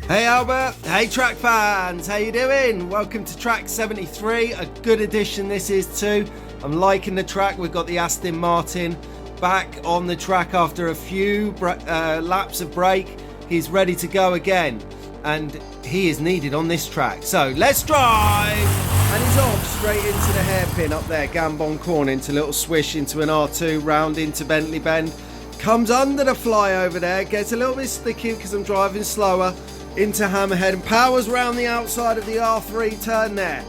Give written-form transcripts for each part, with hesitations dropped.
Hey Albert, hey track fans, how you doing? Welcome to track 73, a good addition this is too. I'm liking the track. We've got the Aston Martin back on the track after a few laps of break. He's ready to go again and he is needed on this track. So let's drive! And he's off straight into the hairpin up there, Gambon corner, into a little swish into an R2, round into Bentley Bend. Comes under the fly over there, gets a little bit sticky because I'm driving slower, into Hammerhead and powers round the outside of the R3 turn there.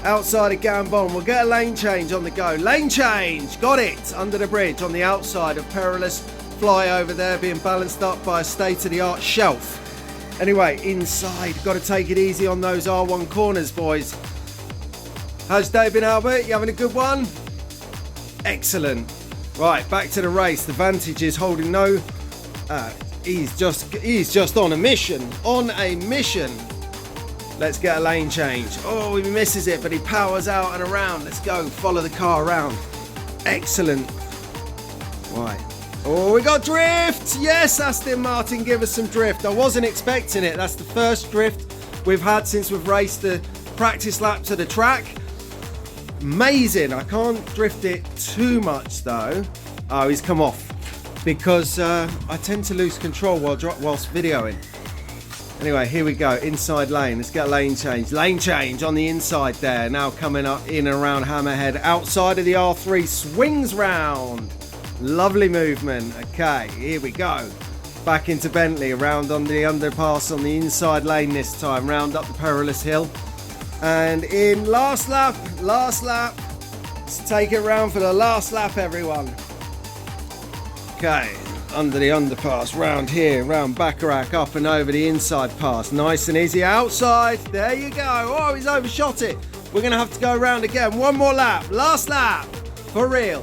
Outside of Gambon, we'll get a lane change on the go. Lane change, got it, under the bridge on the outside of perilous fly over there, being balanced up by a state-of-the-art shelf. Anyway, inside, got to take it easy on those R1 corners, boys. How's your day been, Albert? You having a good one? Excellent. Right, back to the race. The Vantage is holding no... he's just on a mission. Let's get a lane change. Oh, he misses it, but he powers out and around. Let's go, follow the car around. Excellent. Right. Oh, we got drift. Yes, Aston Martin, give us some drift. I wasn't expecting it. That's the first drift we've had since we've raced the practice lap to the track. Amazing. I can't drift it too much though. Oh, he's come off because I tend to lose control whilst videoing. Anyway, here we go, inside lane. Let's get a lane change. Lane change on the inside there. Now coming up in and around Hammerhead, outside of the R3, swings round. Lovely movement. Okay, here we go. Back into Bentley, around on the underpass on the inside lane this time, round up the perilous hill. And in last lap. Let's take it round for the last lap, everyone. Okay, under the underpass, round here, round Bacharach, up and over the inside pass. Nice and easy outside. There you go. Oh, he's overshot it. We're going to have to go around again. One more lap. Last lap. For real.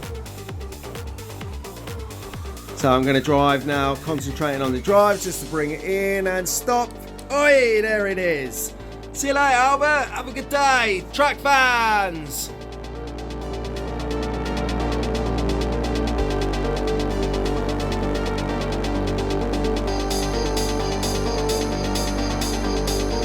So I'm going to drive now, concentrating on the drive just to bring it in and stop. Oi, there it is. See you later, Albert. Have a good day. Track fans.